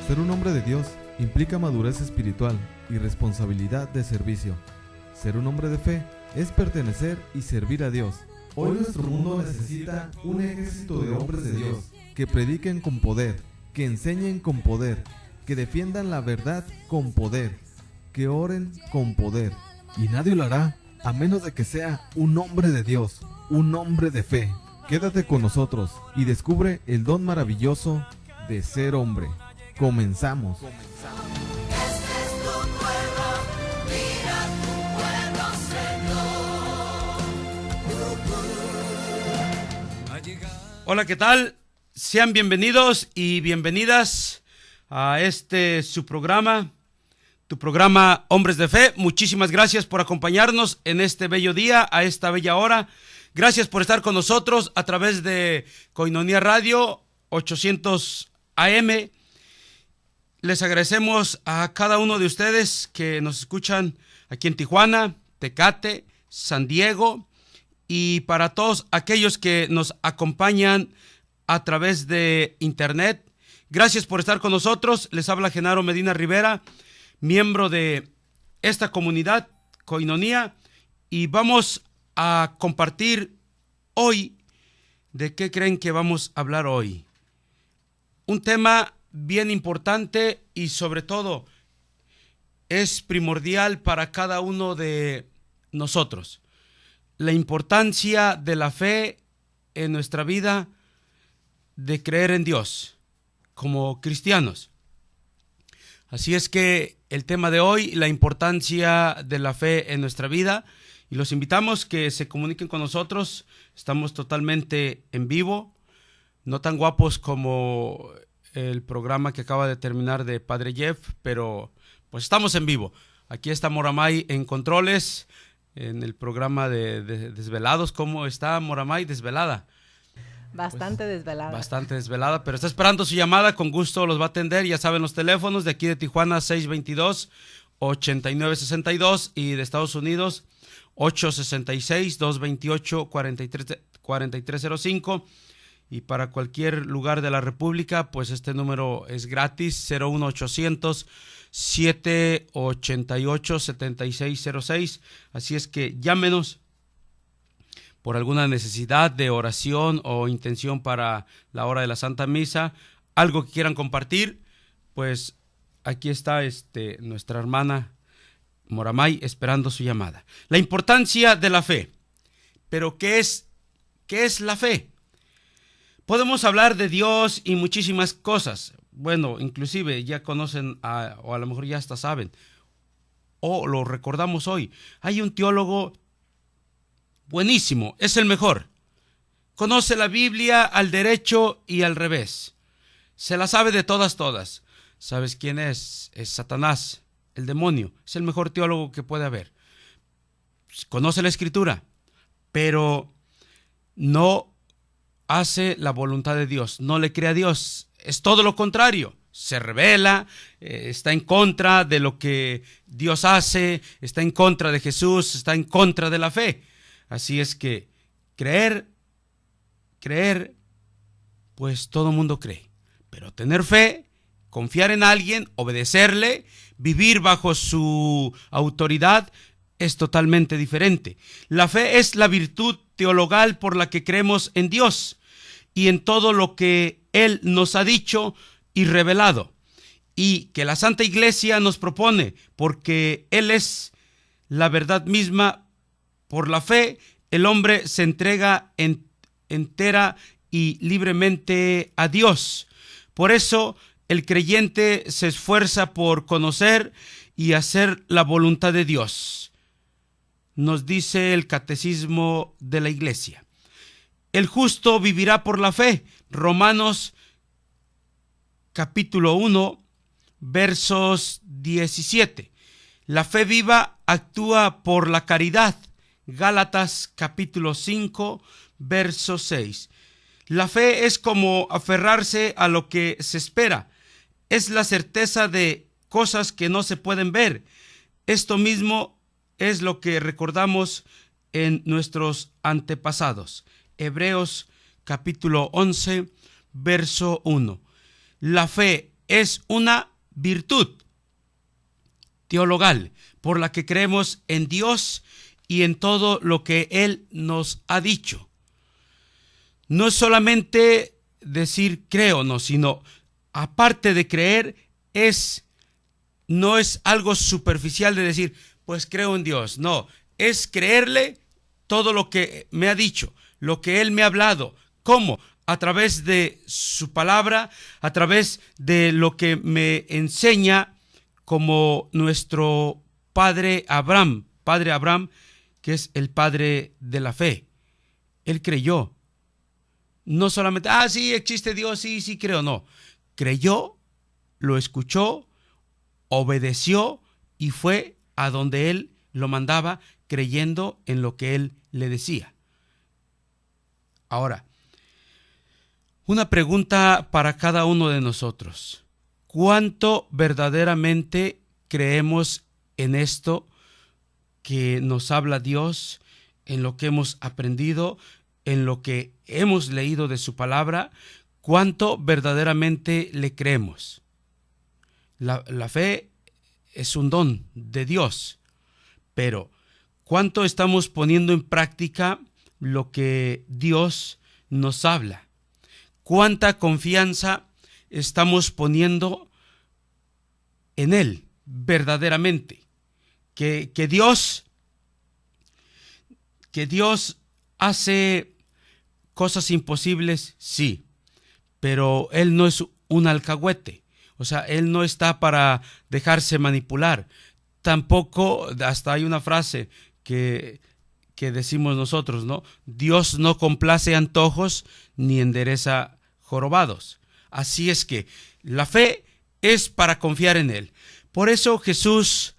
Ser un hombre de Dios implica madurez espiritual y responsabilidad de servicio. Ser un hombre de fe es pertenecer y servir a Dios. Hoy nuestro mundo necesita un ejército de hombres de Dios que prediquen con poder, que enseñen con poder, que defiendan la verdad con poder, que oren con poder. Y nadie lo hará a menos de que sea un hombre de Dios, un hombre de fe. Quédate con nosotros y descubre el don maravilloso de ser hombre. Comenzamos. Hola, ¿qué tal? Sean bienvenidos y bienvenidas a su programa, tu programa Hombres de Fe. Muchísimas gracias por acompañarnos en este bello día, a esta bella hora. Gracias por estar con nosotros a través de Koinonia Radio 800 AM. Les agradecemos a cada uno de ustedes que nos escuchan aquí en Tijuana, Tecate, San Diego, y para todos aquellos que nos acompañan a través de internet. Gracias por estar con nosotros. Les habla Genaro Medina Rivera, miembro de esta comunidad Koinonia, y vamos a compartir hoy. ¿De qué creen que vamos a hablar hoy? Un tema bien importante y sobre todo es primordial para cada uno de nosotros. La importancia de la fe en nuestra vida, de creer en Dios como cristianos. Así es que el tema de hoy, la importancia de la fe en nuestra vida, y los invitamos que se comuniquen con nosotros. Estamos totalmente en vivo, no tan guapos como el programa que acaba de terminar de Padre Jeff, pero pues estamos en vivo. Aquí está Moramay en controles, en el programa de Desvelados. ¿Cómo está Moramay? Desvelada. Bastante desvelada. Bastante desvelada, pero está esperando su llamada. Con gusto los va a atender. Ya saben los teléfonos de aquí de Tijuana, 622-8962, y de Estados Unidos, 866-228-4305. Y para cualquier lugar de la República, pues este número es gratis, 01800-788-7606. Así es que llámenos por alguna necesidad de oración o intención para la hora de la Santa Misa, algo que quieran compartir, pues aquí está nuestra hermana Moramay esperando su llamada. La importancia de la fe. Pero ¿qué es la fe? Podemos hablar de Dios y muchísimas cosas. Bueno, inclusive ya conocen o a lo mejor ya hasta saben, o lo recordamos hoy. Hay un teólogo buenísimo, es el mejor. Conoce la Biblia al derecho y al revés. Se la sabe de todas. ¿Sabes quién es? Es Satanás, el demonio. Es el mejor teólogo que puede haber. Conoce la Escritura, pero no hace la voluntad de Dios, no le cree a Dios. Es todo lo contrario. Se rebela, está en contra de lo que Dios hace, está en contra de Jesús, está en contra de la fe. Así es que creer, pues todo mundo cree. Pero tener fe, confiar en alguien, obedecerle, vivir bajo su autoridad, es totalmente diferente. La fe es la virtud teologal por la que creemos en Dios y en todo lo que Él nos ha dicho y revelado, y que la Santa Iglesia nos propone, porque Él es la verdad misma. Por la fe, el hombre se entrega entera y libremente a Dios. Por eso, el creyente se esfuerza por conocer y hacer la voluntad de Dios. Nos dice el Catecismo de la Iglesia. El justo vivirá por la fe. Romanos capítulo 1, versos 17. La fe viva actúa por la caridad. Gálatas capítulo 5, verso 6. La fe es como aferrarse a lo que se espera. Es la certeza de cosas que no se pueden ver. Esto mismo es lo que recordamos en nuestros antepasados. Hebreos capítulo 11, verso 1. La fe es una virtud teologal por la que creemos en Dios y en todo lo que Él nos ha dicho. No es solamente decir creo, no, sino aparte de creer, no es algo superficial de decir, pues creo en Dios. No, es creerle todo lo que me ha dicho, lo que Él me ha hablado. ¿Cómo? A través de su palabra, a través de lo que me enseña como nuestro padre Abraham, que es el padre de la fe. Él creyó. No solamente, sí, existe Dios, sí creo, no. Creyó, lo escuchó, obedeció y fue a donde Él lo mandaba, creyendo en lo que Él le decía. Ahora, una pregunta para cada uno de nosotros. ¿Cuánto verdaderamente creemos en esto que nos habla Dios, en lo que hemos aprendido, en lo que hemos leído de su palabra? ¿Cuánto verdaderamente le creemos? La fe es un don de Dios, pero ¿cuánto estamos poniendo en práctica lo que Dios nos habla? ¿Cuánta confianza estamos poniendo en Él verdaderamente? Que Dios hace cosas imposibles, sí, pero Él no es un alcahuete. O sea, Él no está para dejarse manipular. Tampoco, hasta hay una frase que decimos nosotros, ¿no? Dios no complace antojos ni endereza jorobados. Así es que la fe es para confiar en Él. Por eso Jesús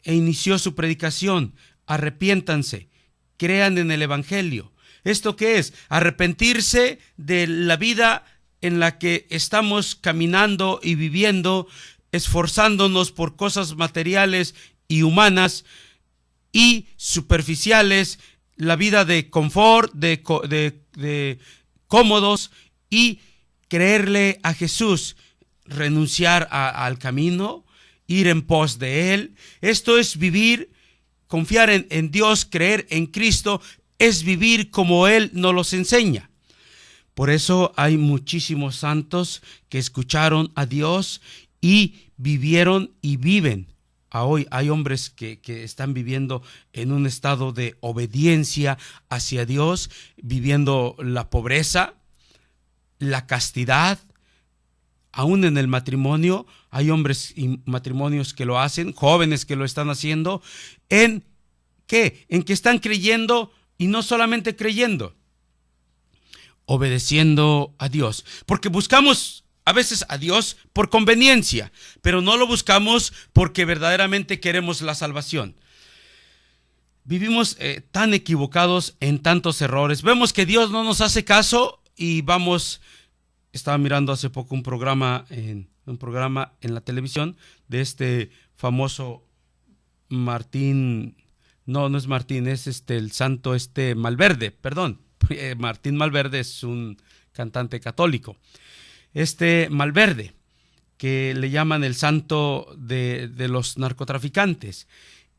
inició su predicación: arrepiéntanse, crean en el Evangelio. ¿Esto qué es? Arrepentirse de la vida en la que estamos caminando y viviendo, esforzándonos por cosas materiales y humanas y superficiales, la vida de confort, de cómodos, y creerle a Jesús, renunciar al camino, ir en pos de Él. Esto es vivir, confiar en Dios, creer en Cristo, es vivir como Él nos los enseña. Por eso hay muchísimos santos que escucharon a Dios y vivieron y viven. Hoy hay hombres que están viviendo en un estado de obediencia hacia Dios, viviendo la pobreza, la castidad. Aún en el matrimonio hay hombres y matrimonios que lo hacen, jóvenes que lo están haciendo. ¿En qué? En que están creyendo, y no solamente creyendo, obedeciendo a Dios. Porque buscamos a veces a Dios por conveniencia, pero no lo buscamos porque verdaderamente queremos la salvación. Vivimos tan equivocados en tantos errores. Vemos que Dios no nos hace caso y vamos. Estaba mirando hace poco un programa en la televisión de este famoso Martín. No es Martín, es el santo Malverde, perdón. Martín Malverde es un cantante católico. Malverde, que le llaman el santo de los narcotraficantes,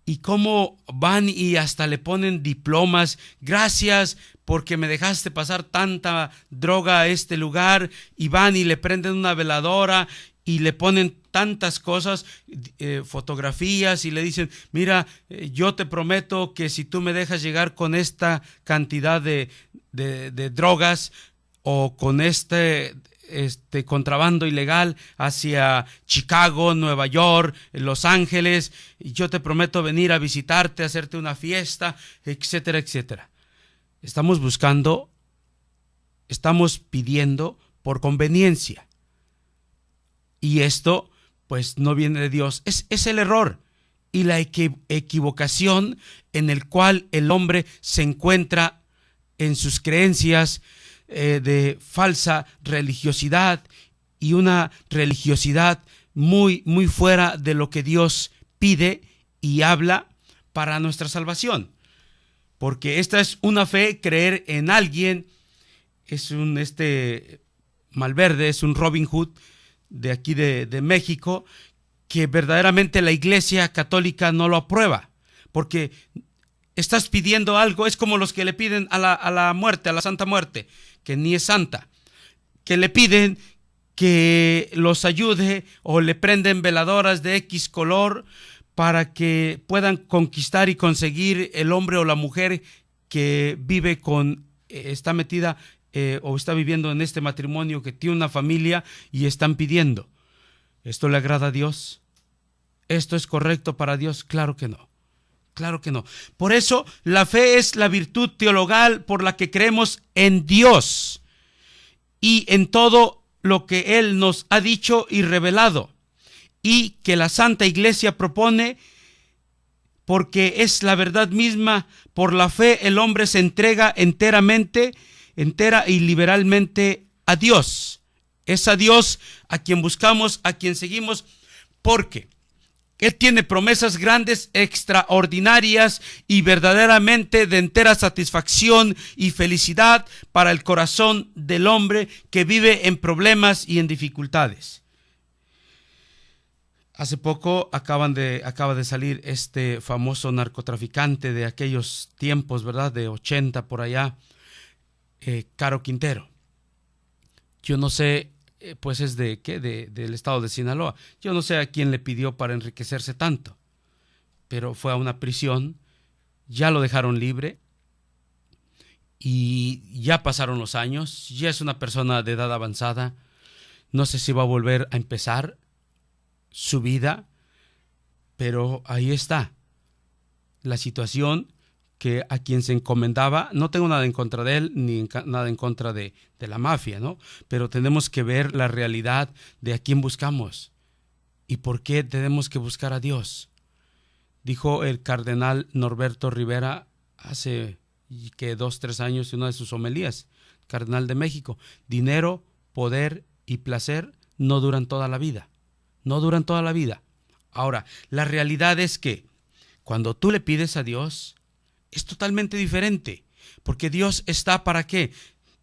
y cómo van y hasta le ponen diplomas: gracias porque me dejaste pasar tanta droga a este lugar, y van y le prenden una veladora y le ponen tantas cosas, fotografías, y le dicen: mira, yo te prometo que si tú me dejas llegar con esta cantidad de drogas o con contrabando ilegal hacia Chicago, Nueva York, Los Ángeles, yo te prometo venir a visitarte, hacerte una fiesta, etcétera, etcétera. Estamos pidiendo por conveniencia. Y esto, pues, no viene de Dios. Es el error y la equivocación en el cual el hombre se encuentra en sus creencias de falsa religiosidad, y una religiosidad muy, muy fuera de lo que Dios pide y habla para nuestra salvación. Porque esta es una fe, creer en alguien. Es un Malverde, es un Robin Hood, de aquí de México, que verdaderamente la Iglesia Católica no lo aprueba, porque estás pidiendo algo. Es como los que le piden a la muerte, a la Santa Muerte, que ni es santa, que le piden que los ayude o le prenden veladoras de X color para que puedan conquistar y conseguir el hombre o la mujer que vive está metida o está viviendo en este matrimonio, que tiene una familia, y están pidiendo. ¿Esto le agrada a Dios? ¿Esto es correcto para Dios? Claro que no. Claro que no. Por eso la fe es la virtud teologal por la que creemos en Dios y en todo lo que Él nos ha dicho y revelado, y que la Santa Iglesia propone, porque es la verdad misma. Por la fe el hombre se entrega entera y liberalmente a Dios. Es a Dios a quien buscamos, a quien seguimos, porque Él tiene promesas grandes, extraordinarias y verdaderamente de entera satisfacción y felicidad para el corazón del hombre que vive en problemas y en dificultades. Hace poco acaba de salir este famoso narcotraficante de aquellos tiempos, ¿verdad? De 80 por allá, Caro Quintero. Yo no sé, pues es del estado de Sinaloa. Yo no sé a quién le pidió para enriquecerse tanto, pero fue a una prisión, ya lo dejaron libre y ya pasaron los años, ya es una persona de edad avanzada. No sé si va a volver a empezar su vida, pero ahí está la situación, que a quien se encomendaba. No tengo nada en contra de él, ni nada en contra de la mafia, ¿no? Pero tenemos que ver la realidad de a quién buscamos y por qué tenemos que buscar a Dios. Dijo el cardenal Norberto Rivera hace 2-3 años en una de sus homilías, cardenal de México: dinero, poder y placer no duran toda la vida. No duran toda la vida. Ahora, la realidad es que cuando tú le pides a Dios, es totalmente diferente, porque Dios está para qué.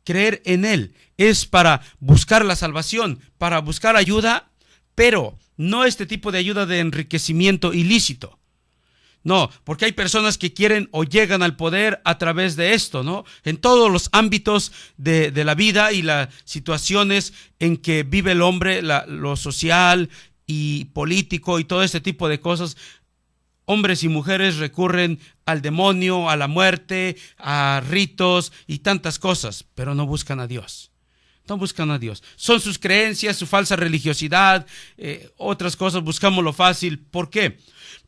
Creer en Él es para buscar la salvación, para buscar ayuda, pero no este tipo de ayuda de enriquecimiento ilícito. No, porque hay personas que quieren o llegan al poder a través de esto, ¿no? En todos los ámbitos de la vida y las situaciones en que vive el hombre, lo social y político y todo este tipo de cosas, hombres y mujeres recurren al demonio, a la muerte, a ritos y tantas cosas, pero no buscan a Dios. No buscan a Dios. Son sus creencias, su falsa religiosidad, otras cosas. Buscamos lo fácil. ¿Por qué?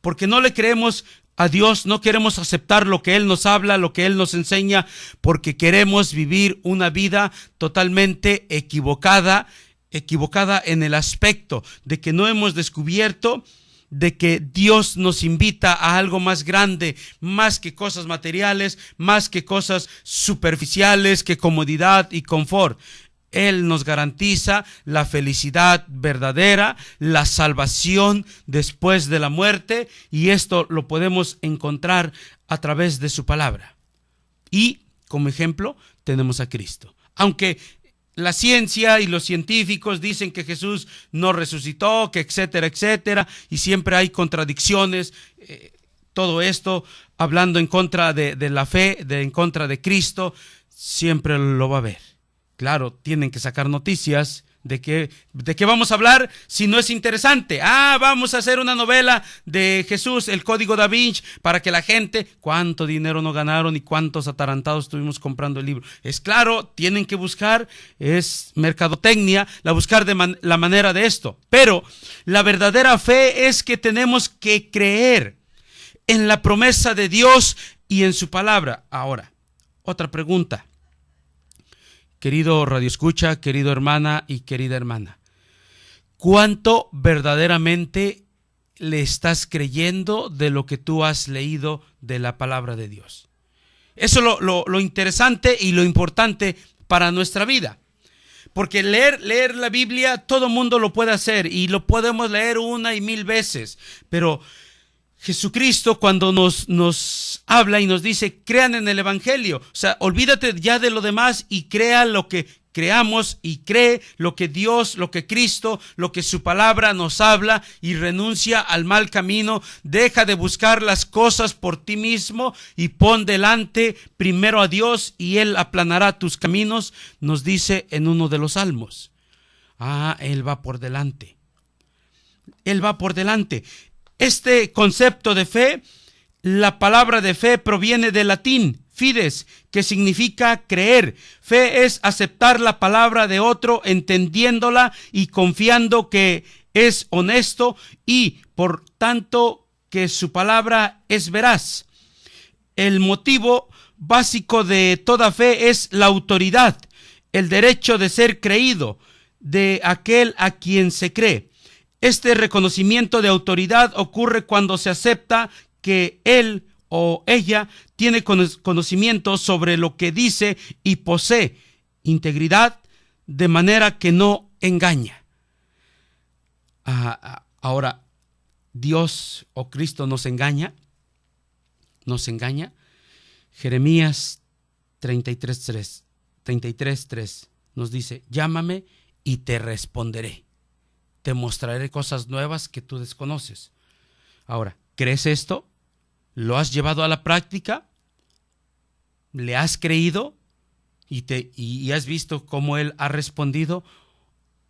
Porque no le creemos a Dios, no queremos aceptar lo que Él nos habla, lo que Él nos enseña, porque queremos vivir una vida totalmente equivocada en el aspecto de que no hemos descubierto de que Dios nos invita a algo más grande, más que cosas materiales, más que cosas superficiales, que comodidad y confort. Él nos garantiza la felicidad verdadera, la salvación después de la muerte, y esto lo podemos encontrar a través de su palabra. Y como ejemplo tenemos a Cristo. Aunque la ciencia y los científicos dicen que Jesús no resucitó, que etcétera, etcétera, y siempre hay contradicciones, todo esto hablando en contra de la fe, en contra de Cristo, siempre lo va a haber. Claro, tienen que sacar noticias. ¿De qué vamos a hablar si no es interesante? Vamos a hacer una novela de Jesús, el Código Da Vinci, para que la gente, cuánto dinero no ganaron y cuántos atarantados estuvimos comprando el libro. Es claro, tienen que buscar, es mercadotecnia, buscar la manera de esto. Pero la verdadera fe es que tenemos que creer en la promesa de Dios y en su palabra. Ahora, otra pregunta. Querido radioescucha, querido hermana y querida hermana, ¿cuánto verdaderamente le estás creyendo de lo que tú has leído de la palabra de Dios? Eso es lo interesante y lo importante para nuestra vida. Porque leer la Biblia, todo mundo lo puede hacer y lo podemos leer 1 y 1000 veces, pero Jesucristo, cuando nos habla y nos dice, crean en el Evangelio, o sea, olvídate ya de lo demás y crea lo que creamos y cree lo que Dios, lo que Cristo, lo que su palabra nos habla y renuncia al mal camino. Deja de buscar las cosas por ti mismo y pon delante primero a Dios y Él aplanará tus caminos, nos dice en uno de los salmos. Él va por delante. Él va por delante. Este concepto de fe, la palabra de fe proviene del latín fides, que significa creer. Fe es aceptar la palabra de otro, entendiéndola y confiando que es honesto y por tanto que su palabra es veraz. El motivo básico de toda fe es la autoridad, el derecho de ser creído de aquel a quien se cree. Este reconocimiento de autoridad ocurre cuando se acepta que él o ella tiene conocimiento sobre lo que dice y posee integridad de manera que no engaña. Ahora, ¿Dios o Cristo nos engaña? ¿Nos engaña? Jeremías 33:3 nos dice: llámame y te responderé. Te mostraré cosas nuevas que tú desconoces. Ahora, ¿crees esto? ¿Lo has llevado a la práctica? ¿Le has creído? ¿Y has visto cómo Él ha respondido?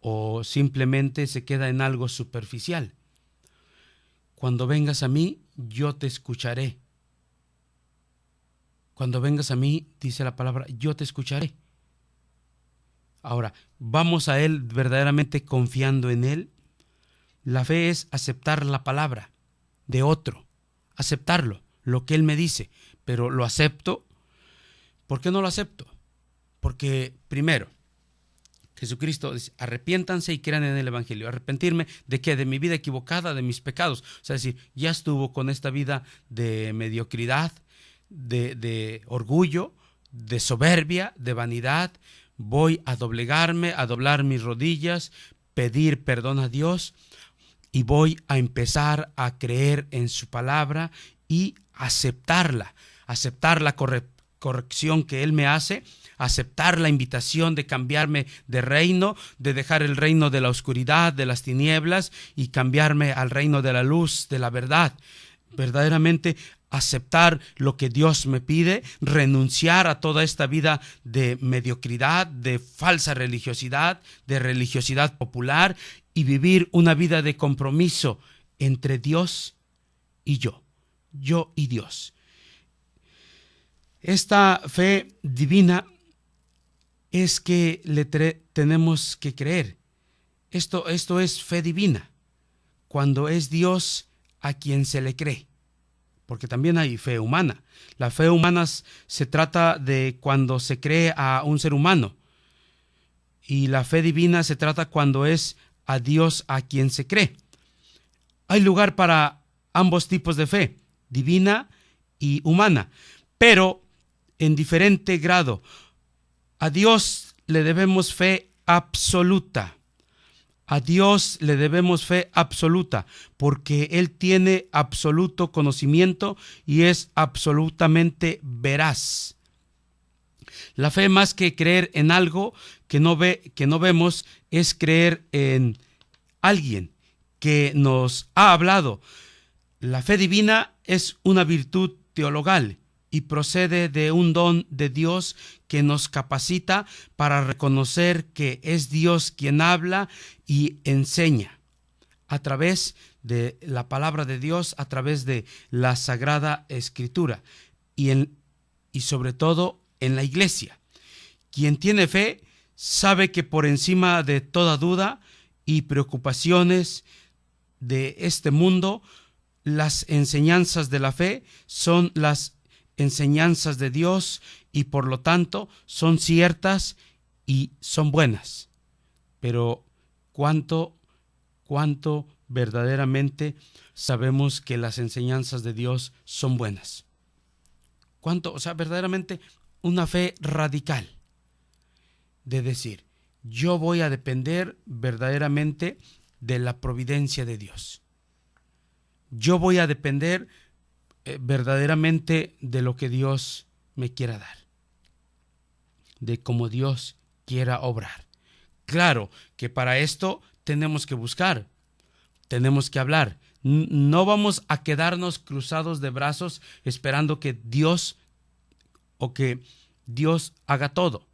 ¿O simplemente se queda en algo superficial? Cuando vengas a mí, yo te escucharé. Cuando vengas a mí, dice la palabra, yo te escucharé. Ahora, ¿vamos a Él verdaderamente confiando en Él? La fe es aceptar la palabra de otro, aceptarlo, lo que Él me dice, pero ¿lo acepto? ¿Por qué no lo acepto? Porque primero, Jesucristo dice: arrepiéntanse y crean en el Evangelio. ¿Arrepentirme de qué? De mi vida equivocada, de mis pecados. O sea, es decir, ya estuvo con esta vida de mediocridad, de orgullo, de soberbia, de vanidad. Voy a doblegarme, a doblar mis rodillas, pedir perdón a Dios y voy a empezar a creer en su palabra y aceptarla, aceptar la corrección que Él me hace, aceptar la invitación de cambiarme de reino, de dejar el reino de la oscuridad, de las tinieblas y cambiarme al reino de la luz, de la verdad. Verdaderamente aceptar lo que Dios me pide, renunciar a toda esta vida de mediocridad, de falsa religiosidad, de religiosidad popular y vivir una vida de compromiso entre Dios y yo y Dios. Esta fe divina es que tenemos que creer. Esto es fe divina, cuando es Dios a quien se le cree. Porque también hay fe humana. La fe humana se trata de cuando se cree a un ser humano. Y la fe divina se trata cuando es a Dios a quien se cree. Hay lugar para ambos tipos de fe, divina y humana, pero en diferente grado. A Dios le debemos fe absoluta. A Dios le debemos fe absoluta, porque Él tiene absoluto conocimiento y es absolutamente veraz. La fe, más que creer en algo que no vemos, es creer en alguien que nos ha hablado. La fe divina es una virtud teologal y procede de un don de Dios que nos capacita para reconocer que es Dios quien habla y enseña a través de la palabra de Dios, a través de la Sagrada Escritura y sobre todo en la iglesia. Quien tiene fe sabe que por encima de toda duda y preocupaciones de este mundo, las enseñanzas de la fe son las enseñanzas de Dios y por lo tanto son ciertas y son buenas. Pero ¿cuánto verdaderamente sabemos que las enseñanzas de Dios son buenas? ¿Cuánto? O sea, verdaderamente una fe radical de decir: yo voy a depender verdaderamente de la providencia de Dios. Yo voy a depender verdaderamente de lo que Dios me quiera dar, de cómo Dios quiera obrar. Claro que para esto tenemos que buscar, tenemos que hablar. No vamos a quedarnos cruzados de brazos esperando que Dios haga todo,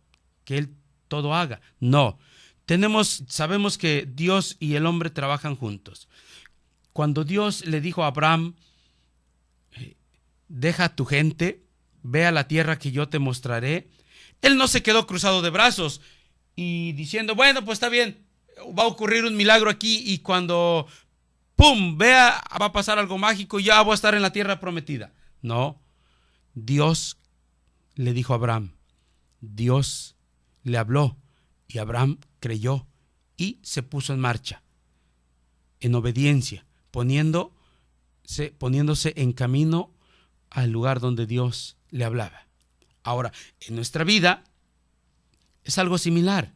que Él todo haga. No, sabemos que Dios y el hombre trabajan juntos. Cuando Dios le dijo a Abraham, deja a tu gente, ve a la tierra que yo te mostraré, él no se quedó cruzado de brazos y diciendo, bueno, pues está bien, va a ocurrir un milagro aquí y cuando ¡pum! Va a pasar algo mágico y ya voy a estar en la tierra prometida. No, Dios le dijo a Abraham, Dios le habló y Abraham creyó y se puso en marcha, en obediencia, poniéndose en camino al lugar donde Dios le hablaba. Ahora, en nuestra vida es algo similar.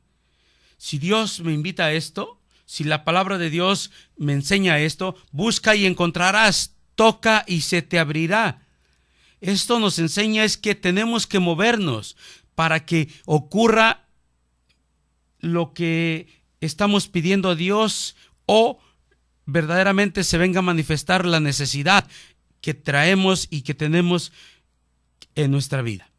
Si Dios me invita a esto, si la palabra de Dios me enseña esto, busca y encontrarás, toca y se te abrirá. Esto nos enseña es que tenemos que movernos para que ocurra lo que estamos pidiendo a Dios o verdaderamente se venga a manifestar la necesidad que traemos y que tenemos en nuestra vida.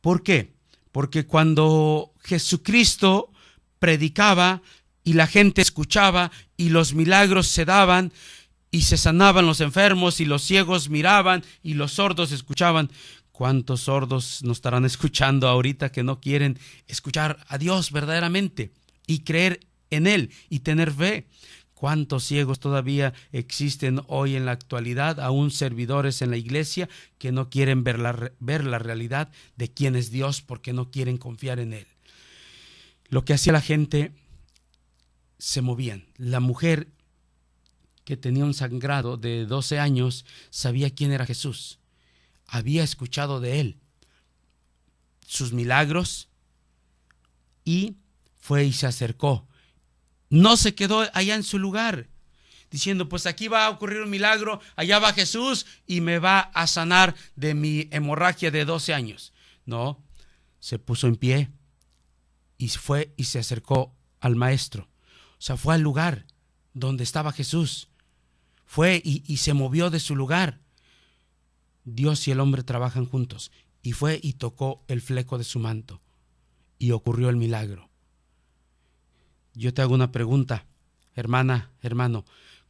¿Por qué? Porque cuando Jesucristo predicaba y la gente escuchaba y los milagros se daban y se sanaban los enfermos y los ciegos miraban y los sordos escuchaban, ¿cuántos sordos nos estarán escuchando ahorita que no quieren escuchar a Dios verdaderamente y creer en Él y tener fe? ¿Cuántos ciegos todavía existen hoy en la actualidad, aún servidores en la iglesia, que no quieren ver la realidad de quién es Dios porque no quieren confiar en Él? Lo que hacía la gente, se movían. La mujer que tenía un sangrado de 12 años sabía quién era Jesús. Había escuchado de Él, sus milagros, y fue y se acercó. No se quedó allá en su lugar, diciendo, pues aquí va a ocurrir un milagro, allá va Jesús y me va a sanar de mi hemorragia de 12 años. No, se puso en pie y fue y se acercó al maestro. O sea, fue al lugar donde estaba Jesús. Fue y se movió de su lugar. Dios y el hombre trabajan juntos. Y fue y tocó el fleco de su manto. Y ocurrió el milagro. Yo te hago una pregunta, hermana, hermano.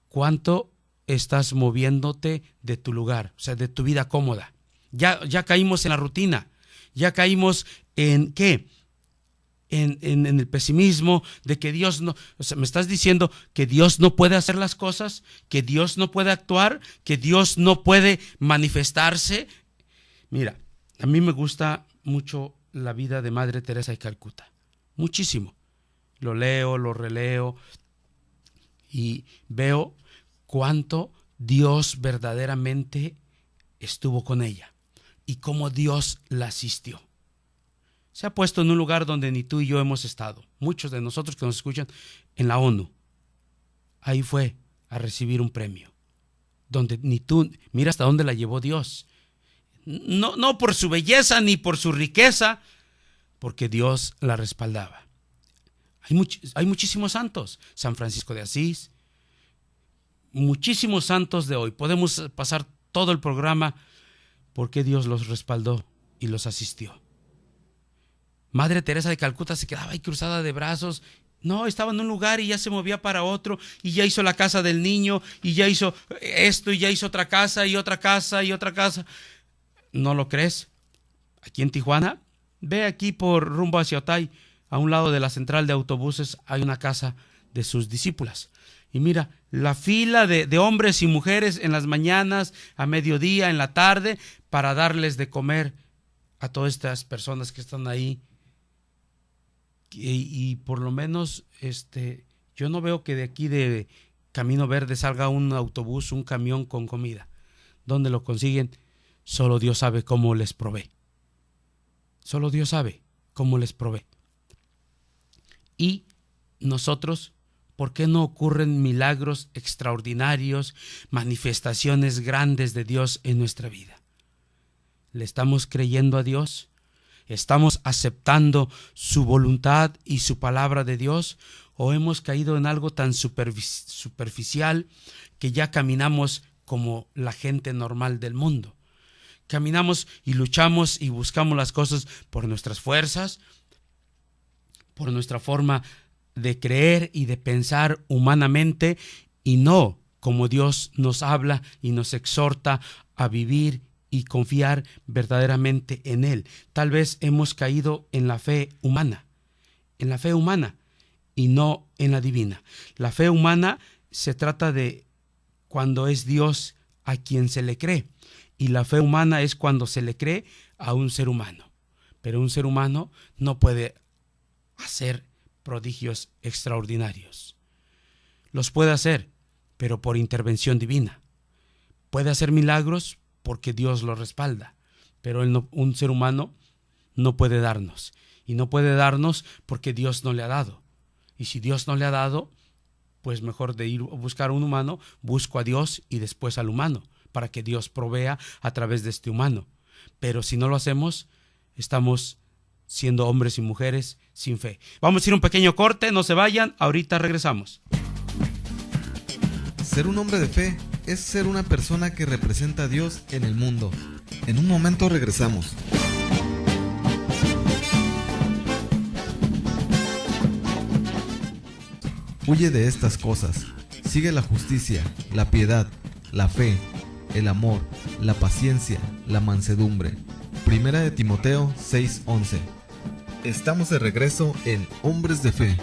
¿Cuánto estás moviéndote de tu lugar? O sea, de tu vida cómoda. Ya caímos en la rutina. Ya caímos en ¿qué? En el pesimismo de que Dios no, o sea, me estás diciendo que Dios no puede hacer las cosas, que Dios no puede actuar, que Dios no puede manifestarse. Mira, a mí me gusta mucho la vida de Madre Teresa de Calcuta, muchísimo. Lo leo, lo releo y veo cuánto Dios verdaderamente estuvo con ella y cómo Dios la asistió. Se ha puesto en un lugar donde ni tú y yo hemos estado. Muchos de nosotros que nos escuchan en la ONU. Ahí fue a recibir un premio. Donde ni tú, mira hasta dónde la llevó Dios. No por su belleza ni por su riqueza, porque Dios la respaldaba. Hay muchísimos santos. San Francisco de Asís. Muchísimos santos de hoy. Podemos pasar todo el programa porque Dios los respaldó y los asistió. Madre Teresa de Calcuta se quedaba ahí cruzada de brazos. No, estaba en un lugar y ya se movía para otro y ya hizo la casa del niño y ya hizo esto y ya hizo otra casa y otra casa y otra casa. ¿No lo crees? Aquí en Tijuana, ve aquí por rumbo hacia Otay, a un lado de la central de autobuses hay una casa de sus discípulas. Y mira, la fila de hombres y mujeres en las mañanas, a mediodía, en la tarde, para darles de comer a todas estas personas que están ahí. Y por lo menos yo no veo que de aquí de Camino Verde salga un autobús, un camión con comida. ¿Dónde lo consiguen? Solo Dios sabe cómo les provee. Solo Dios sabe cómo les provee. Y nosotros, ¿por qué no ocurren milagros extraordinarios, manifestaciones grandes de Dios en nuestra vida? ¿Le estamos creyendo a Dios? ¿Estamos aceptando su voluntad y su palabra de Dios? ¿O hemos caído en algo tan superficial que ya caminamos como la gente normal del mundo? Caminamos y luchamos y buscamos las cosas por nuestras fuerzas, por nuestra forma de creer y de pensar humanamente, y no como Dios nos habla y nos exhorta a vivir y confiar verdaderamente en Él. Tal vez hemos caído en la fe humana y no en la divina. La fe humana se trata de cuando es Dios a quien se le cree, y la fe humana es cuando se le cree a un ser humano. Pero un ser humano no puede hacer prodigios extraordinarios. Los puede hacer, pero por intervención divina. Puede hacer milagros porque Dios lo respalda, pero un ser humano no puede darnos. Y no puede darnos porque Dios no le ha dado. Y si Dios no le ha dado, pues mejor de ir a buscar a un humano, busco a Dios y después al humano, para que Dios provea a través de este humano. Pero si no lo hacemos, estamos siendo hombres y mujeres sin fe. Vamos a ir a un pequeño corte, no se vayan, ahorita regresamos. Ser un hombre de fe es ser una persona que representa a Dios en el mundo. En un momento regresamos. Huye de estas cosas. Sigue la justicia, la piedad, la fe, el amor, la paciencia, la mansedumbre. Primera de Timoteo 6:11. Estamos de regreso en Hombres de Fe.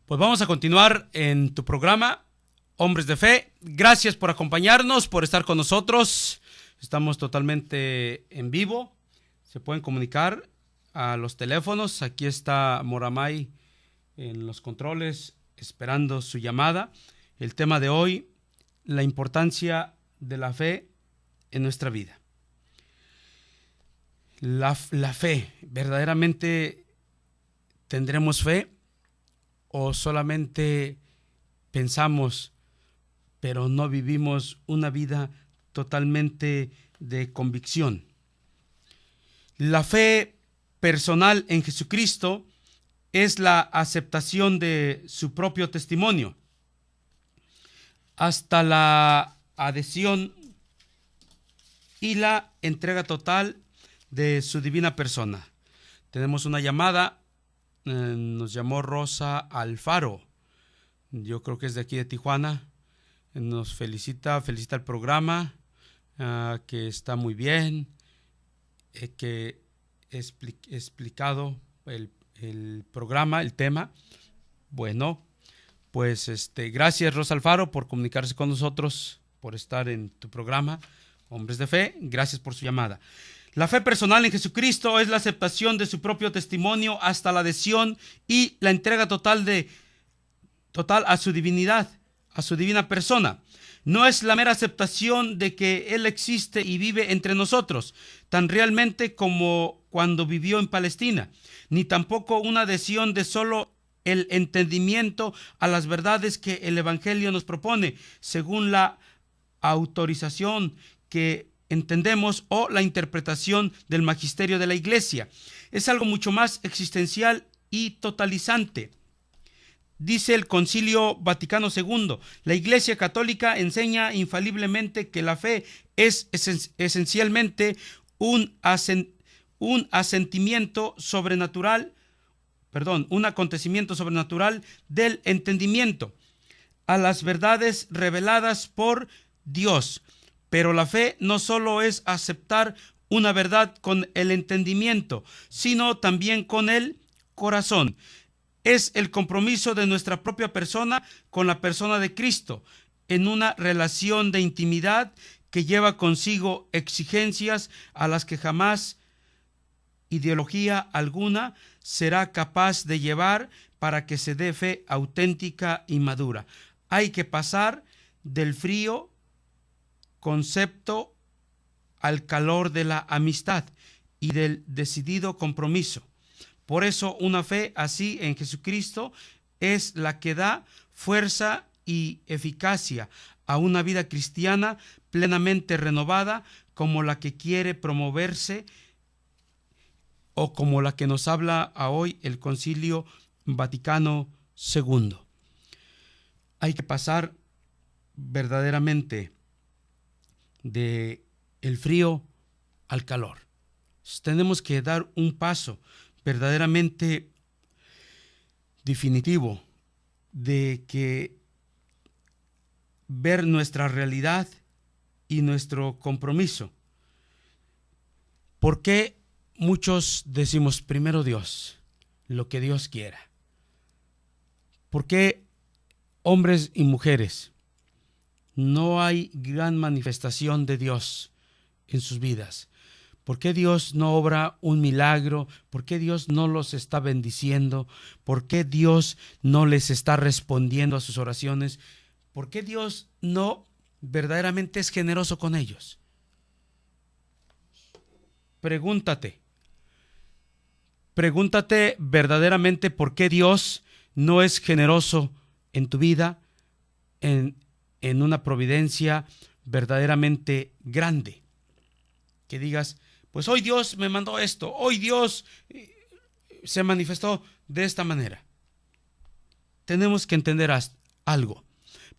Pues vamos a continuar en tu programa, Hombres de Fe. Gracias por acompañarnos, por estar con nosotros. Estamos totalmente en vivo. Se pueden comunicar a los teléfonos. Aquí está Moramay en los controles, esperando su llamada. El tema de hoy, la importancia de la fe en nuestra vida. La fe, ¿verdaderamente tendremos fe? ¿O solamente pensamos, pero no vivimos una vida totalmente de convicción? La fe personal en Jesucristo es la aceptación de su propio testimonio, hasta la adhesión y la entrega total de su divina persona. Tenemos una llamada. Nos llamó Rosa Alfaro, yo creo que es de aquí de Tijuana. Nos felicita el programa, que está muy bien, que he explicado el programa, el tema. Bueno, pues gracias Rosa Alfaro por comunicarse con nosotros, por estar en tu programa, Hombres de Fe. Gracias por su llamada. La fe personal en Jesucristo es la aceptación de su propio testimonio hasta la adhesión y la entrega total a su divinidad, a su divina persona. No es la mera aceptación de que Él existe y vive entre nosotros, tan realmente como cuando vivió en Palestina, ni tampoco una adhesión de solo el entendimiento a las verdades que el Evangelio nos propone, según la autorización que entendemos o la interpretación del magisterio de la Iglesia. Es algo mucho más existencial y totalizante. Dice el Concilio Vaticano II, la Iglesia Católica enseña infaliblemente que la fe es esencialmente un acontecimiento sobrenatural del entendimiento a las verdades reveladas por Dios. Pero la fe no solo es aceptar una verdad con el entendimiento, sino también con el corazón. Es el compromiso de nuestra propia persona con la persona de Cristo, en una relación de intimidad que lleva consigo exigencias a las que jamás ideología alguna será capaz de llevar para que se dé fe auténtica y madura. Hay que pasar del frío concepto al calor de la amistad y del decidido compromiso. Por eso una fe así en Jesucristo es la que da fuerza y eficacia a una vida cristiana plenamente renovada, como la que quiere promoverse o como la que nos habla a hoy el Concilio Vaticano II. Hay que pasar verdaderamente de el frío al calor. Tenemos que dar un paso verdaderamente definitivo de que ver nuestra realidad y nuestro compromiso. ¿Por qué muchos decimos primero Dios, lo que Dios quiera? ¿Por qué hombres y mujeres no hay gran manifestación de Dios en sus vidas? ¿Por qué Dios no obra un milagro? ¿Por qué Dios no los está bendiciendo? ¿Por qué Dios no les está respondiendo a sus oraciones? ¿Por qué Dios no verdaderamente es generoso con ellos? Pregúntate verdaderamente por qué Dios no es generoso en tu vida, en una providencia verdaderamente grande. Que digas, pues hoy Dios me mandó esto, hoy Dios se manifestó de esta manera. Tenemos que entender algo,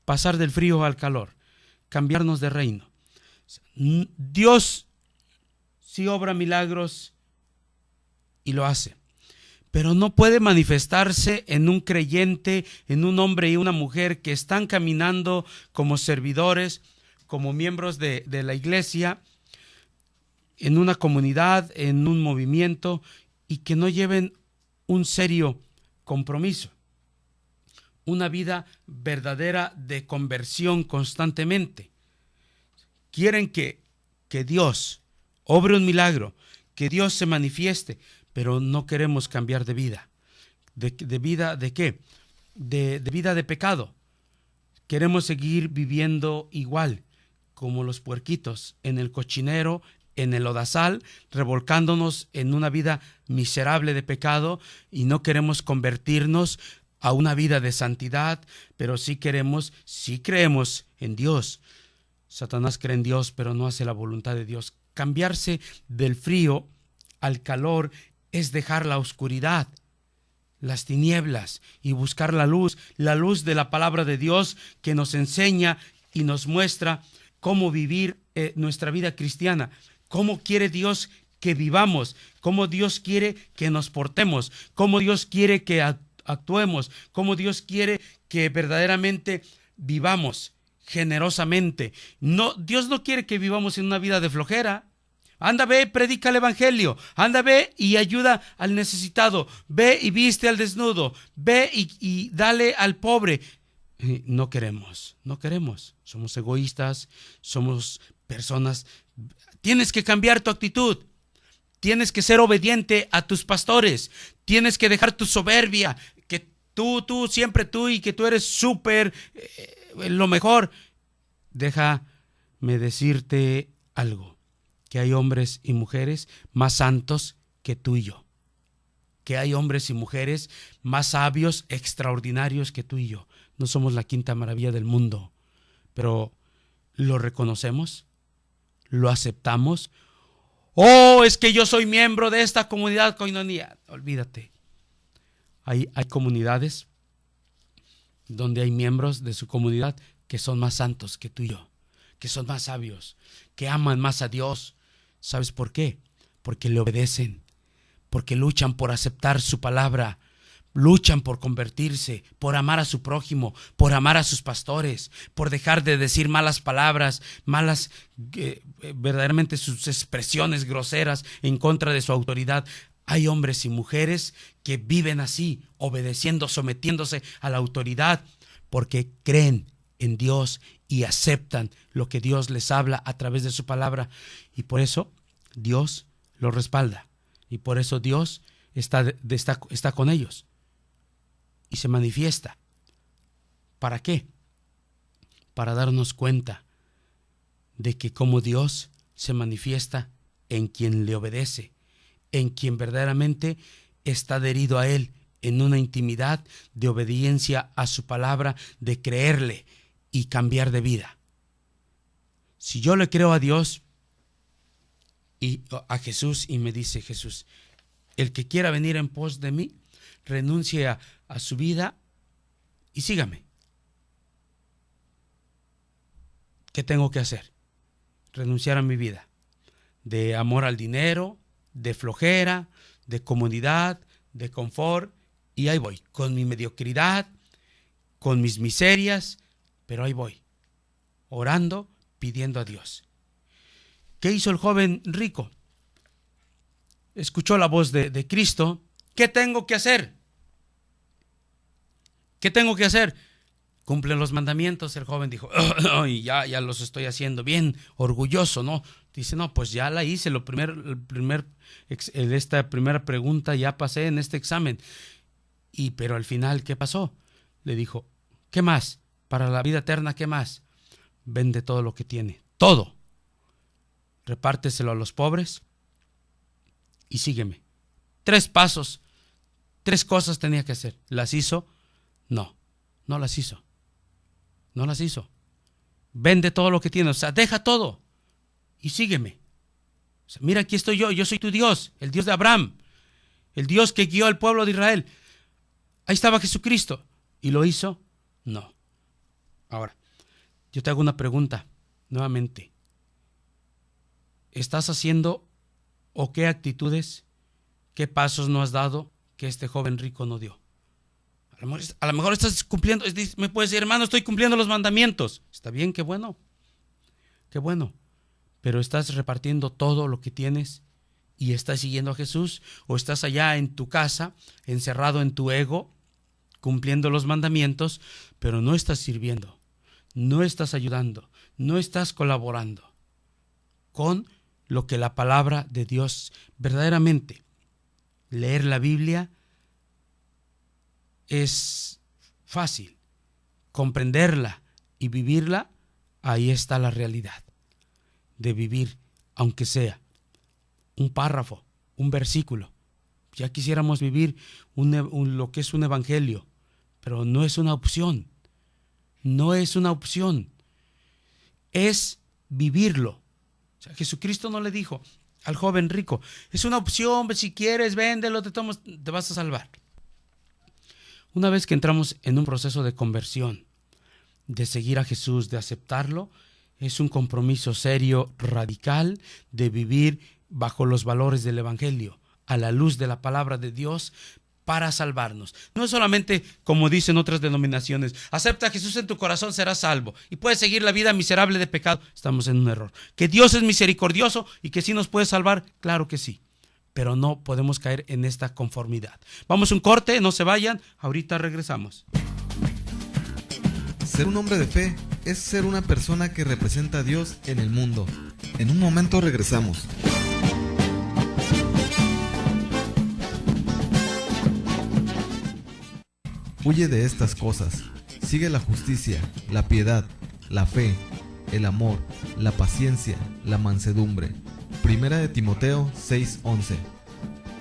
pasar del frío al calor, cambiarnos de reino. Dios sí obra milagros y lo hace, pero no puede manifestarse en un creyente, en un hombre y una mujer que están caminando como servidores, como miembros de la iglesia, en una comunidad, en un movimiento, y que no lleven un serio compromiso, una vida verdadera de conversión constantemente. Quieren que Dios obre un milagro, que Dios se manifieste, pero no queremos cambiar de vida. ¿De vida de qué? De vida de pecado. Queremos seguir viviendo igual, como los puerquitos, en el cochinero, en el lodazal, revolcándonos en una vida miserable de pecado, y no queremos convertirnos a una vida de santidad, pero sí creemos en Dios. Satanás cree en Dios, pero no hace la voluntad de Dios. Cambiarse del frío al calor es dejar la oscuridad, las tinieblas, y buscar la luz de la palabra de Dios, que nos enseña y nos muestra cómo vivir nuestra vida cristiana. ¿Cómo quiere Dios que vivamos? ¿Cómo Dios quiere que nos portemos? ¿Cómo Dios quiere que actuemos? ¿Cómo Dios quiere que verdaderamente vivamos generosamente? No, Dios no quiere que vivamos en una vida de flojera. Anda, ve, predica el evangelio. Anda, ve y ayuda al necesitado. Ve y viste al desnudo. Ve y dale al pobre. No queremos. Somos egoístas, somos personas. Tienes que cambiar tu actitud. Tienes que ser obediente a tus pastores. Tienes que dejar tu soberbia, que tú siempre tú, y que tú eres súper lo mejor. Déjame decirte algo, que hay hombres y mujeres más santos que tú y yo. Que hay hombres y mujeres más sabios, extraordinarios que tú y yo. No somos la quinta maravilla del mundo, pero ¿lo reconocemos? ¿Lo aceptamos? Oh, es que yo soy miembro de esta comunidad Koinonia. Olvídate. Hay comunidades donde hay miembros de su comunidad que son más santos que tú y yo, que son más sabios, que aman más a Dios. ¿Sabes por qué? Porque le obedecen, porque luchan por aceptar su palabra, luchan por convertirse, por amar a su prójimo, por amar a sus pastores, por dejar de decir malas palabras, verdaderamente sus expresiones groseras en contra de su autoridad. Hay hombres y mujeres que viven así, obedeciendo, sometiéndose a la autoridad, porque creen en Dios y aceptan lo que Dios les habla a través de su palabra, y por eso Dios los respalda, y por eso Dios está con ellos y se manifiesta. ¿Para qué? Para darnos cuenta de que como Dios se manifiesta en quien le obedece, en quien verdaderamente está adherido a Él en una intimidad de obediencia a su palabra, de creerle y cambiar de vida. Si yo le creo a Dios y a Jesús, y me dice Jesús, el que quiera venir en pos de mí, renuncie a su vida y sígame. ¿Qué tengo que hacer? Renunciar a mi vida de amor al dinero, de flojera, de comodidad, de confort, y ahí voy, con mi mediocridad, con mis miserias, pero ahí voy, orando, pidiendo a Dios. ¿Qué hizo el joven rico? Escuchó la voz de Cristo. ¿Qué tengo que hacer? ¿Qué tengo que hacer? Cumple los mandamientos. El joven dijo, y ya los estoy haciendo bien, orgulloso, ¿no? Dice, no, pues ya la hice, esta primera pregunta ya pasé en este examen. Pero al final, ¿qué pasó? Le dijo, ¿qué más? Para la vida eterna, ¿qué más? Vende todo lo que tiene, todo. Repárteselo a los pobres y sígueme. 3 pasos, 3 cosas tenía que hacer. ¿Las hizo? No las hizo. No las hizo. Vende todo lo que tiene, o sea, deja todo y sígueme. O sea, mira, aquí estoy yo soy tu Dios, el Dios de Abraham, el Dios que guió al pueblo de Israel. Ahí estaba Jesucristo. ¿Y lo hizo? No. Ahora, yo te hago una pregunta nuevamente. ¿Estás haciendo o qué actitudes, qué pasos no has dado que este joven rico no dio? A lo mejor estás cumpliendo, me puedes decir, hermano, estoy cumpliendo los mandamientos. Está bien, qué bueno. Qué bueno. Pero estás repartiendo todo lo que tienes y estás siguiendo a Jesús, o estás allá en tu casa, encerrado en tu ego, cumpliendo los mandamientos, pero no estás sirviendo, no estás ayudando, no estás colaborando con lo que la palabra de Dios verdaderamente. Leer la Biblia es fácil, comprenderla y vivirla, ahí está la realidad de vivir, aunque sea un párrafo, un versículo. Ya quisiéramos vivir lo que es un evangelio, pero no es una opción. No es una opción. Es vivirlo. O sea, Jesucristo no le dijo al joven rico, es una opción, si quieres, véndelo, te vas a salvar. Una vez que entramos en un proceso de conversión, de seguir a Jesús, de aceptarlo, es un compromiso serio, radical, de vivir bajo los valores del evangelio, a la luz de la palabra de Dios, para salvarnos. No es solamente, como dicen otras denominaciones, acepta a Jesús en tu corazón, serás salvo, y puedes seguir la vida miserable de pecado. Estamos en un error. Que Dios es misericordioso y que sí nos puede salvar, claro que sí, pero no podemos caer en esta conformidad. Vamos a un corte, no se vayan, ahorita regresamos. Ser un hombre de fe es ser una persona que representa a Dios en el mundo. En un momento regresamos. Huye de estas cosas. Sigue la justicia, la piedad, la fe, el amor, la paciencia, la mansedumbre. Primera de Timoteo 6:11.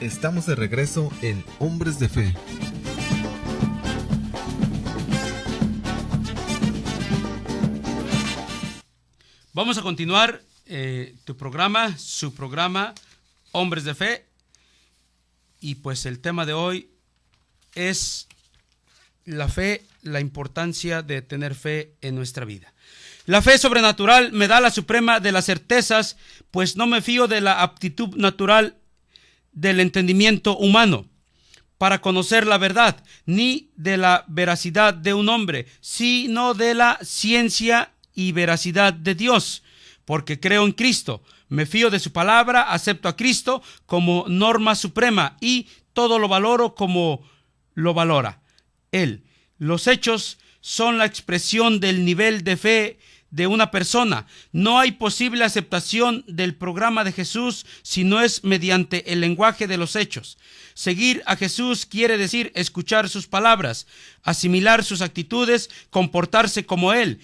Estamos de regreso en Hombres de Fe. Vamos a continuar su programa Hombres de Fe, y pues el tema de hoy es la fe, la importancia de tener fe en nuestra vida. La fe sobrenatural me da la suprema de las certezas, pues no me fío de la aptitud natural del entendimiento humano para conocer la verdad, ni de la veracidad de un hombre, sino de la ciencia y veracidad de Dios, porque creo en Cristo, me fío de su palabra, acepto a Cristo como norma suprema y todo lo valoro como lo valora Él. Los hechos son la expresión del nivel de fe de una persona. No hay posible aceptación del programa de Jesús si no es mediante el lenguaje de los hechos. Seguir a Jesús quiere decir escuchar sus palabras, asimilar sus actitudes, comportarse como Él.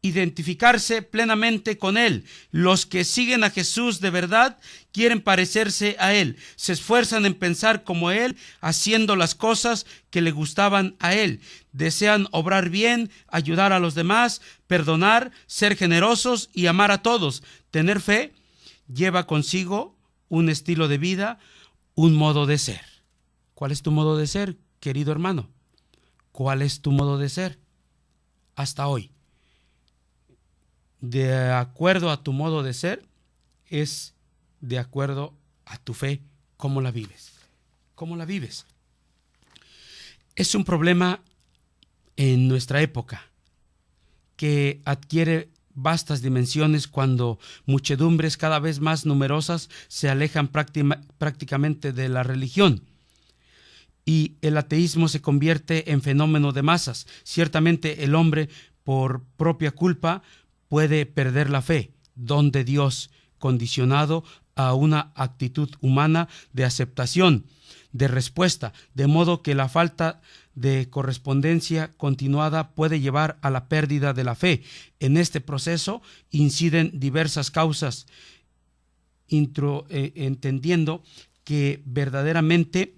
identificarse plenamente con Él. Los que siguen a Jesús de verdad quieren parecerse a Él, se esfuerzan en pensar como Él, haciendo las cosas que le gustaban a Él. Desean obrar bien, ayudar a los demás, perdonar, ser generosos y amar a todos. Tener fe lleva consigo un estilo de vida, un modo de ser. ¿Cuál es tu modo de ser, querido hermano? ¿Cuál es tu modo de ser hasta hoy? De acuerdo a tu modo de ser, es de acuerdo a tu fe, cómo la vives. ¿Cómo la vives? Es un problema en nuestra época que adquiere vastas dimensiones cuando muchedumbres cada vez más numerosas se alejan prácticamente de la religión y el ateísmo se convierte en fenómeno de masas. Ciertamente el hombre, por propia culpa, puede perder la fe, don de Dios, condicionado a una actitud humana de aceptación, de respuesta, de modo que la falta de correspondencia continuada puede llevar a la pérdida de la fe. En este proceso inciden diversas causas, entendiendo que verdaderamente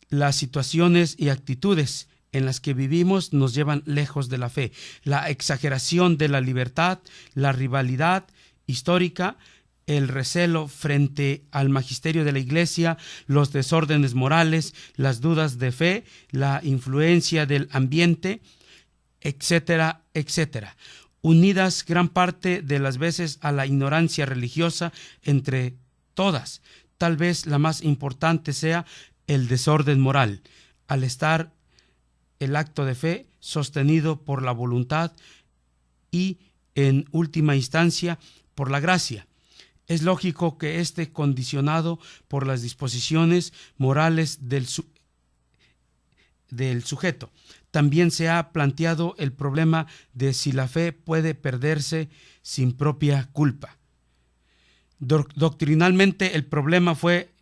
las situaciones y actitudes en las que vivimos nos llevan lejos de la fe. La exageración de la libertad, la rivalidad histórica, el recelo frente al magisterio de la Iglesia, los desórdenes morales, las dudas de fe, la influencia del ambiente, etcétera, etcétera, unidas gran parte de las veces a la ignorancia religiosa entre todas. Tal vez la más importante sea el desorden moral, al estar el acto de fe sostenido por la voluntad y, en última instancia, por la gracia. Es lógico que esté condicionado por las disposiciones morales del sujeto. También se ha planteado el problema de si la fe puede perderse sin propia culpa. Doctrinalmente el problema fue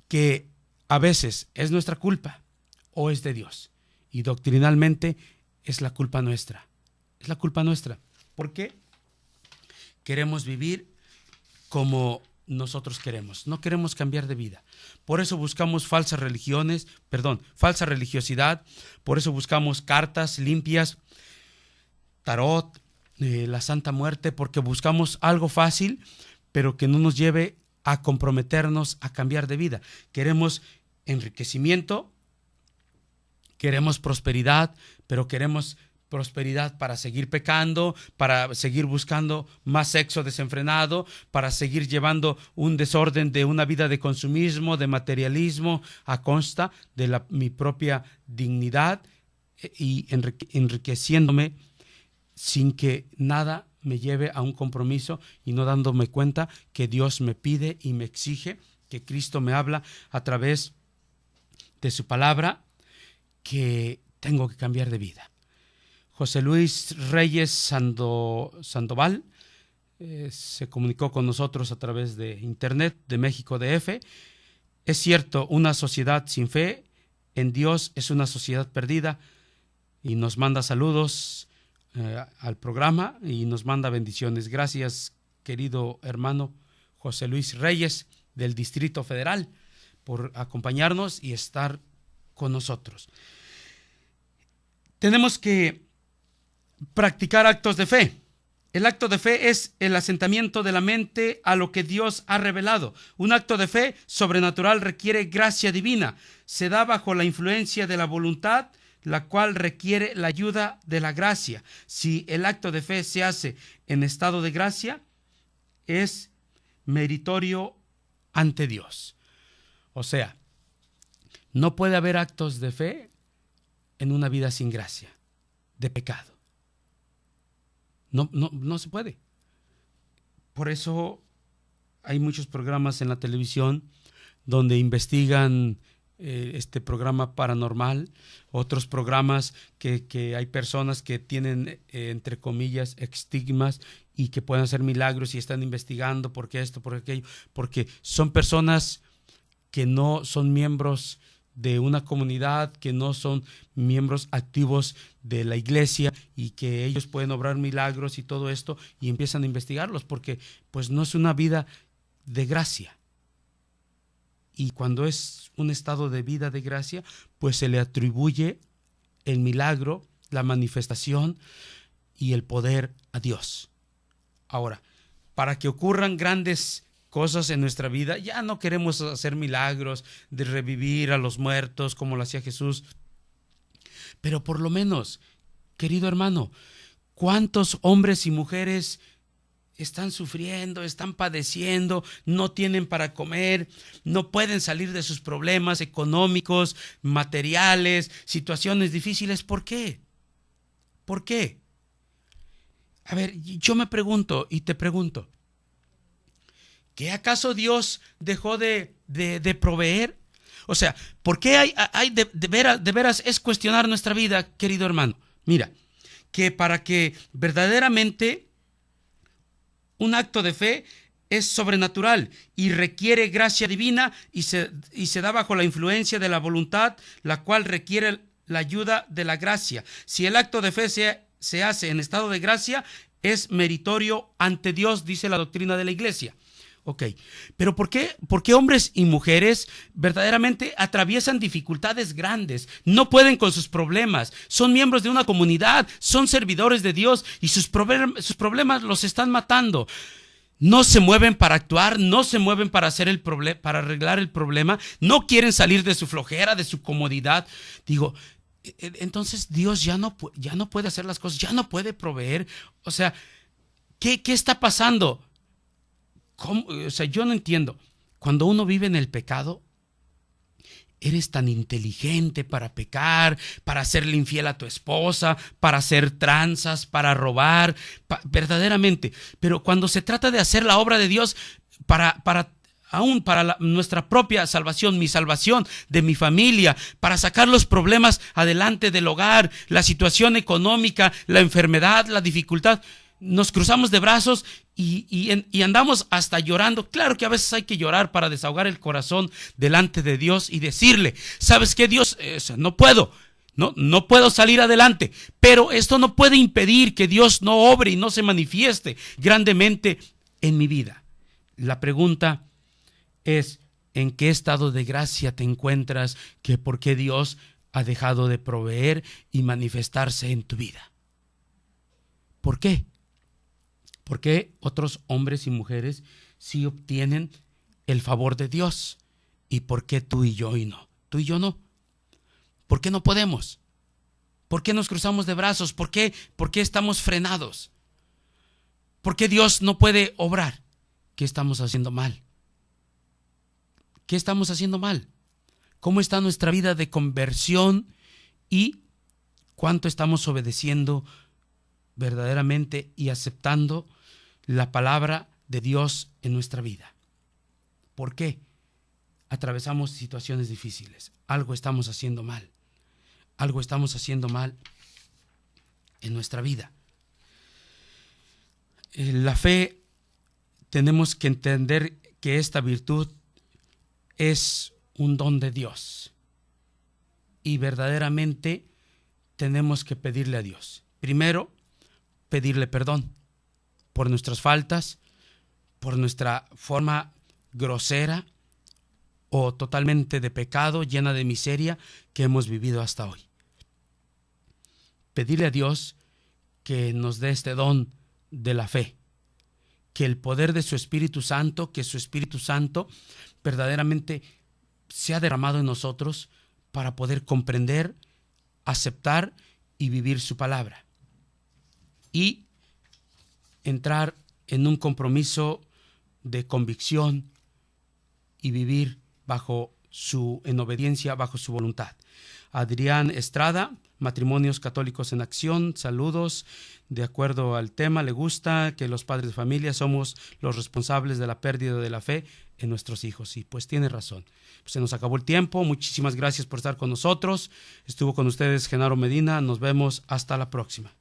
que a veces es nuestra culpa o es de Dios. Y doctrinalmente es la culpa nuestra. Es la culpa nuestra. ¿Por qué? Queremos vivir como nosotros queremos. No queremos cambiar de vida. Por eso buscamos falsa religiosidad. Por eso buscamos cartas limpias, tarot, la Santa Muerte, porque buscamos algo fácil, pero que no nos lleve a comprometernos a cambiar de vida. Queremos enriquecimiento, queremos prosperidad, pero queremos prosperidad para seguir pecando, para seguir buscando más sexo desenfrenado, para seguir llevando un desorden de una vida de consumismo, de materialismo, a costa de mi propia dignidad y enriqueciéndome sin que nada me lleve a un compromiso y no dándome cuenta que Dios me pide y me exige, que Cristo me habla a través de su palabra, que tengo que cambiar de vida. José Luis Reyes Sandoval se comunicó con nosotros a través de internet de México DF. Es cierto, una sociedad sin fe en Dios es una sociedad perdida, y nos manda saludos al programa y nos manda bendiciones. Gracias, querido hermano José Luis Reyes del Distrito Federal, por acompañarnos y estar con nosotros. Tenemos que practicar actos de fe. El acto de fe es el asentamiento de la mente a lo que Dios ha revelado. Un acto de fe sobrenatural requiere gracia divina. Se da bajo la influencia de la voluntad, la cual requiere la ayuda de la gracia. Si el acto de fe se hace en estado de gracia, es meritorio ante Dios. O sea, no puede haber actos de fe en una vida sin gracia, de pecado. No se puede. Por eso hay muchos programas en la televisión donde investigan este programa paranormal, otros programas que hay personas que tienen, entre comillas, estigmas y que pueden hacer milagros y están investigando por qué esto, por aquello, porque son personas que no son miembros de una comunidad, que no son miembros activos de la iglesia y que ellos pueden obrar milagros y todo esto, y empiezan a investigarlos porque pues no es una vida de gracia. Y cuando es un estado de vida de gracia, pues se le atribuye el milagro, la manifestación y el poder a Dios. Ahora, para que ocurran grandes cosas en nuestra vida, ya no queremos hacer milagros de revivir a los muertos como lo hacía Jesús, pero por lo menos, querido hermano, ¿cuántos hombres y mujeres están sufriendo, están padeciendo, no tienen para comer, no pueden salir de sus problemas económicos, materiales, situaciones difíciles? ¿Por qué? ¿Por qué? A ver, yo me pregunto y te pregunto, ¿qué acaso Dios dejó de proveer? O sea, ¿por qué hay de veras es cuestionar nuestra vida, querido hermano? Mira, que para que verdaderamente un acto de fe es sobrenatural y requiere gracia divina y se da bajo la influencia de la voluntad, la cual requiere la ayuda de la gracia. Si el acto de fe se hace en estado de gracia, es meritorio ante Dios, dice la doctrina de la iglesia. Ok, pero ¿por qué hombres y mujeres verdaderamente atraviesan dificultades grandes? No pueden con sus problemas, son miembros de una comunidad, son servidores de Dios y sus problemas los están matando. No se mueven para actuar, no se mueven para para arreglar el problema, no quieren salir de su flojera, de su comodidad. Digo, entonces Dios ya no puede hacer las cosas, ya no puede proveer. O sea, ¿qué está pasando? ¿Cómo? O sea, yo no entiendo. Cuando uno vive en el pecado, eres tan inteligente para pecar, para serle infiel a tu esposa, para hacer tranzas, para robar, verdaderamente. Pero cuando se trata de hacer la obra de Dios aún para nuestra propia salvación, mi salvación de mi familia, para sacar los problemas adelante del hogar, la situación económica, la enfermedad, la dificultad, nos cruzamos de brazos y andamos hasta llorando. Claro que a veces hay que llorar para desahogar el corazón delante de Dios y decirle, ¿sabes qué, Dios? No puedo salir adelante, pero esto no puede impedir que Dios no obre y no se manifieste grandemente en mi vida. La pregunta es, ¿en qué estado de gracia te encuentras? Que ¿por qué Dios ha dejado de proveer y manifestarse en tu vida? ¿Por qué? ¿Por qué otros hombres y mujeres sí obtienen el favor de Dios? ¿Y por qué tú y yo no? Tú y yo no. ¿Por qué no podemos? ¿Por qué nos cruzamos de brazos? ¿Por qué estamos frenados? ¿Por qué Dios no puede obrar? ¿Qué estamos haciendo mal? ¿Qué estamos haciendo mal? ¿Cómo está nuestra vida de conversión? ¿Y cuánto estamos obedeciendo verdaderamente y aceptando la palabra de Dios en nuestra vida? ¿Por qué atravesamos situaciones difíciles? Algo estamos haciendo mal. Algo estamos haciendo mal en nuestra vida. La fe, tenemos que entender que esta virtud es un don de Dios y verdaderamente tenemos que pedirle a Dios. Primero, pedirle perdón por nuestras faltas, por nuestra forma grosera o totalmente de pecado, llena de miseria que hemos vivido hasta hoy. Pedirle a Dios que nos dé este don de la fe, que el poder de su Espíritu Santo, que su Espíritu Santo verdaderamente sea derramado en nosotros para poder comprender, aceptar y vivir su palabra. Y entrar en un compromiso de convicción y vivir en obediencia bajo su voluntad. Adrián Estrada, Matrimonios Católicos en Acción, saludos. De acuerdo al tema, le gusta que los padres de familia somos los responsables de la pérdida de la fe en nuestros hijos. Y pues tiene razón. Pues se nos acabó el tiempo. Muchísimas gracias por estar con nosotros. Estuvo con ustedes Genaro Medina. Nos vemos hasta la próxima.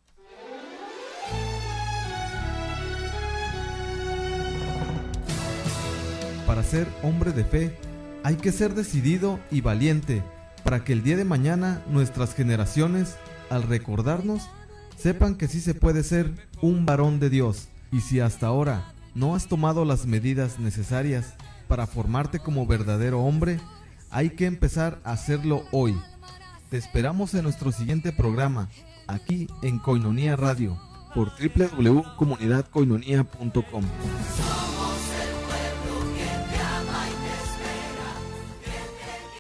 Para ser hombre de fe, hay que ser decidido y valiente, para que el día de mañana nuestras generaciones, al recordarnos, sepan que sí se puede ser un varón de Dios. Y si hasta ahora no has tomado las medidas necesarias para formarte como verdadero hombre, hay que empezar a hacerlo hoy. Te esperamos en nuestro siguiente programa, aquí en Koinonia Radio, por www.comunidadkoinonia.com.